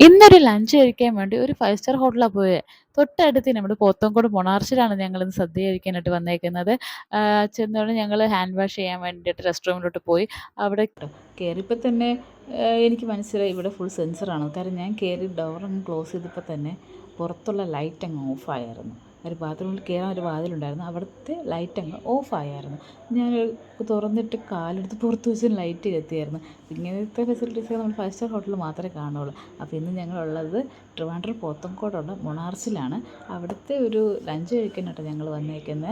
ഇന്നൊരു ലഞ്ച് കഴിക്കാൻ വേണ്ടി ഒരു 5 സ്റ്റാർ ഹോട്ടലിലാണ് പോയത്. തൊട്ടടുത്ത് നമ്മുടെ പോത്തൻകോട് മൊണാർച്ചിലാണ് ഞങ്ങളിന്ന് സദ്യ കഴിക്കാനായിട്ട് വന്നേക്കുന്നത്. ചെന്നോടെ ഞങ്ങൾ ഹാൻഡ് വാഷ് ചെയ്യാൻ വേണ്ടിയിട്ട് റെസ്റ്റ് റൂമിലോട്ട് പോയി. അവിടെ കയറിയപ്പോൾ തന്നെ എനിക്ക് മനസ്സിലായി ഇവിടെ ഫുൾ സെൻസറാണ്. കാരണം ഞാൻ കയറി ഡോറങ്ങ് ക്ലോസ് ചെയ്തപ്പോൾ തന്നെ പുറത്തുള്ള ലൈറ്റ് അങ്ങ് ഓഫായിരുന്നു. ഒരു ബാത്റൂമിൽ കയറാൻ ഒരു വാതിലുണ്ടായിരുന്നു, അവിടുത്തെ ലൈറ്റ് അങ്ങ് ഓഫായിരുന്നു. ഞാൻ തുറന്നിട്ട് കാലെടുത്ത് പുറത്ത് വെച്ച് ലൈറ്റ് കത്തിയായിരുന്നു. ഇങ്ങനത്തെ ഫെസിലിറ്റീസൊക്കെ നമ്മൾ 5 സ്റ്റാർ ഹോട്ടലിൽ മാത്രമേ കാണുള്ളൂ. അപ്പോൾ ഇന്ന് ഞങ്ങളുള്ളത് ട്രിവാൻഡ്രം പോത്തൻകോടുള്ള മൊണാർച്ചിലാണ്. അവിടുത്തെ ഒരു ലഞ്ച് കഴിക്കാനായിട്ട് ഞങ്ങൾ വന്നേക്കുന്നത്.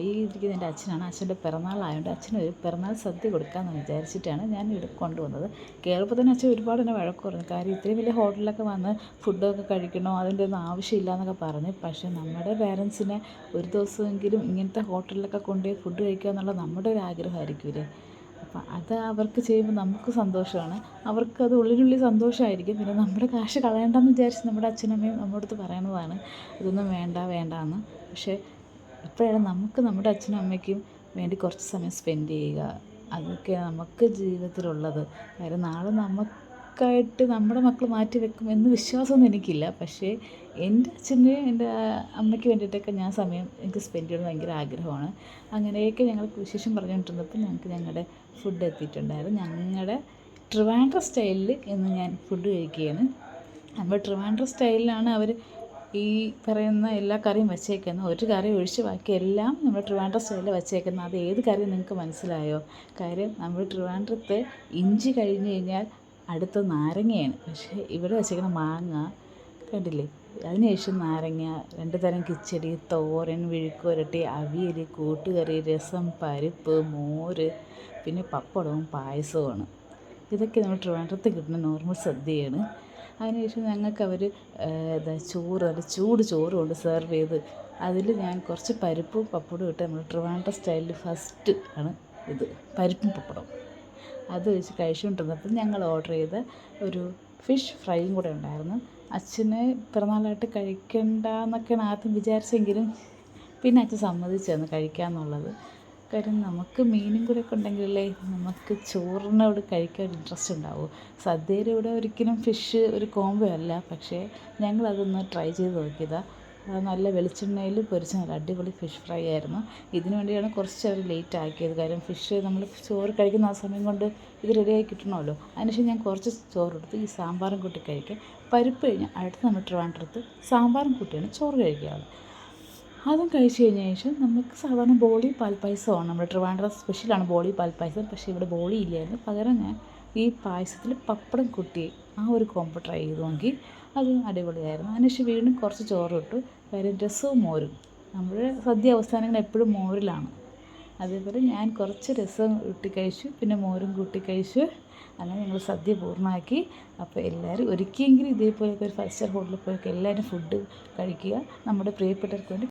ഈ ഇരിക്കുന്ന എൻ്റെ അച്ഛനാണ്. അച്ഛൻ്റെ പിറന്നാളായതുകൊണ്ട് അച്ഛന് ഒരു പിറന്നാൾ സദ്യ കൊടുക്കാമെന്ന് വിചാരിച്ചിട്ടാണ് ഞാൻ ഇവിടെ കൊണ്ടുവന്നത്. കയറിയപ്പോൾ തന്നെ അച്ഛൻ ഒരുപാട് എന്നെ വഴക്ക് പറഞ്ഞു. കാര്യം ഇത്രയും വലിയ ഹോട്ടലിലൊക്കെ വന്ന് ഫുഡൊക്കെ കഴിക്കണോ, അതിൻ്റെ ഒന്നും ആവശ്യമില്ല എന്നൊക്കെ പറഞ്ഞ്. പക്ഷേ നമ്മുടെ പേരൻസിനെ ഒരു ദിവസമെങ്കിലും ഇങ്ങനത്തെ ഹോട്ടലിലൊക്കെ കൊണ്ടുപോയി ഫുഡ് കഴിക്കുക എന്നുള്ളത് നമ്മുടെ ഒരു ആഗ്രഹമായിരിക്കില്ലേ. അപ്പം അത് അവർക്ക് ചെയ്യുമ്പോൾ നമുക്ക് സന്തോഷമാണ്. അവർക്കത് ഉള്ളിനുള്ളിൽ സന്തോഷമായിരിക്കും. പിന്നെ നമ്മുടെ കാശ് കളയണ്ടെന്ന് വിചാരിച്ച് നമ്മുടെ അച്ഛനമ്മയും നമ്മുടെ അടുത്ത് പറയണതാണ് ഇതൊന്നും വേണ്ട വേണ്ട എന്ന്. പക്ഷേ ഇപ്പോഴാണ് നമുക്ക് നമ്മുടെ അച്ഛനും അമ്മയ്ക്കും വേണ്ടി കുറച്ച് സമയം സ്പെൻഡ് ചെയ്യുക. അതൊക്കെ നമുക്ക് ജീവിതത്തിലുള്ളത്. കാര്യം നാളെ നമുക്കായിട്ട് നമ്മുടെ മക്കൾ മാറ്റി വെക്കുമെന്ന് വിശ്വാസമൊന്നും എനിക്കില്ല. പക്ഷേ എൻ്റെ അച്ഛന് എൻ്റെ അമ്മയ്ക്ക് വേണ്ടിയിട്ടൊക്കെ ഞാൻ സമയം എനിക്ക് സ്പെൻഡ് ചെയ്യണമെന്ന് ഭയങ്കര ആഗ്രഹമാണ്. അങ്ങനെയൊക്കെ ഞങ്ങൾക്ക് വിശേഷം പറഞ്ഞുകൊണ്ടിരുന്നപ്പോൾ ഞങ്ങൾക്ക് ഞങ്ങളുടെ ഫുഡ് എത്തിയിട്ടുണ്ടായിരുന്നു. ഞങ്ങളുടെ ട്രിവാൻഡ്രം സ്റ്റൈലിൽ ഇന്ന് ഞാൻ ഫുഡ് കഴിക്കുകയാണ്. നമ്മൾ ട്രിവാൻഡ്രം സ്റ്റൈലിലാണ് അവർ ഈ പറയുന്ന എല്ലാ കറിയും വച്ചേക്കുന്നത്. ഒരു കറി ഒഴിച്ച് ബാക്കി എല്ലാം നമ്മൾ ട്രിവാൻഡ്രം സ്റ്റൈലിൽ വച്ചേക്കുന്നത്. അത് ഏത് കറി നിങ്ങൾക്ക് മനസ്സിലായോ? കാര്യം നമ്മൾ ട്രിവാൻഡ്രത്ത് ഇഞ്ചി കഴിഞ്ഞ് കഴിഞ്ഞാൽ അടുത്ത നാരങ്ങയാണ്. പക്ഷേ ഇവിടെ വച്ചേക്കുന്ന മാങ്ങ കണ്ടില്ലേ. അതിനുശേഷം നാരങ്ങ, 2 തരം കിച്ചടി, തോരൻ, വിഴുക്കുവരട്ടി, അവിയൽ, കൂട്ടുകറി, രസം, പരിപ്പ്, മോര്, പിന്നെ പപ്പടവും പായസവുമാണ്. ഇതൊക്കെ നമ്മൾ ട്രിവാൻഡ്രത്ത് കിട്ടുന്ന നോർമൽ സദ്യയാണ്. അതിനുശേഷം ഞങ്ങൾക്ക് അവർ ചോറ്, നല്ല ചൂട് ചോറ് കൊണ്ട് സെർവ് ചെയ്ത് അതിൽ ഞാൻ കുറച്ച് പരിപ്പും പപ്പടവും ഇട്ട് നമ്മൾ ട്രിവാൻഡ്രം സ്റ്റൈലിൽ ഫസ്റ്റ് ആണ് ഇത് പരിപ്പും പപ്പടവും. അത് വെച്ച് കഴിച്ചുകൊണ്ടിരുന്നപ്പോൾ ഞങ്ങൾ ഓർഡർ ചെയ്ത ഒരു ഫിഷ് ഫ്രൈയും കൂടെ ഉണ്ടായിരുന്നു. അച്ഛന് പിറന്നാളായിട്ട് കഴിക്കണ്ട എന്നൊക്കെയാണ് ആദ്യം വിചാരിച്ചെങ്കിലും പിന്നെ അച്ഛൻ സമ്മതിച്ചെന്ന് കഴിക്കാമെന്നുള്ളത്. കാര്യം നമുക്ക് മീനും കൂടെ ഒക്കെ ഉണ്ടെങ്കിലല്ലേ നമുക്ക് ചോറിനോട് കഴിക്കാൻ ഇൻട്രസ്റ്റ് ഉണ്ടാവും. സദ്യയുടെ കൂടെ ഒരിക്കലും ഫിഷ് ഒരു കോംബോ അല്ല. പക്ഷേ ഞങ്ങളതൊന്ന് ട്രൈ ചെയ്ത് നോക്കിയതാണ്. നല്ല വെളിച്ചെണ്ണയിൽ പൊരിച്ച നല്ല അടിപൊളി ഫിഷ് ഫ്രൈ ആയിരുന്നു. ഇതിനു വേണ്ടിയാണ് കുറച്ച് അവർ ലേറ്റ് ആക്കിയത്. കാര്യം ഫിഷ് നമ്മൾ ചോറ് കഴിക്കുന്ന ആ സമയം കൊണ്ട് ഇത് റെഡിയായി കിട്ടണമല്ലോ. അതിനുശേഷം ഞാൻ കുറച്ച് ചോറെടുത്ത് ഈ സാമ്പാറും കൂട്ടി കഴിക്കുക. പരിപ്പ് കഴിഞ്ഞാൽ അടുത്ത് നമ്മൾ ട്രിവാൻഡ്രത്ത് സാമ്പാറും കൂട്ടിയാണ് ചോറ് കഴിക്കാറ്. അതും കഴിച്ച് കഴിഞ്ഞ ശേഷം നമുക്ക് സാധാരണ ബോളി പാൽപ്പായസമാണ്. നമ്മുടെ ട്രിവാൻഡ്രം സ്പെഷ്യലാണ് ബോളി പാൽപ്പായസം. പക്ഷേ ഇവിടെ ബോളി ഇല്ലായിരുന്നു. പകരം ഞാൻ ഈ പായസത്തിൽ പപ്പടം കൂട്ടി ആ ഒരു കോംബോ ട്രൈ ചെയ്ത് നോക്കി. അതും അടിപൊളിയായിരുന്നു. അതിനുശേഷം വീണ്ടും കുറച്ച് ചോറ് ഇട്ടു. കാര്യം രസവും മോരും, നമ്മുടെ സദ്യ അവസാനങ്ങൾ എപ്പോഴും മോരിലാണ്. അതേപോലെ ഞാൻ കുറച്ച് രസം കൂട്ടി കഴിച്ചു, പിന്നെ മോരും കൂട്ടി കഴിച്ചു. അങ്ങനെ ഞങ്ങൾ സദ്യ പൂർണ്ണമാക്കി. അപ്പോൾ എല്ലാവരും ഒരിക്കലെങ്കിലും ഇതേപോലെയൊക്കെ ഒരു 5 സ്റ്റാർ ഹോട്ടലിൽ പോയൊക്കെ എല്ലാവരും ഫുഡ് കഴിക്കുക. നമ്മുടെ പ്രിയപ്പെട്ടവർക്ക് വേണ്ടി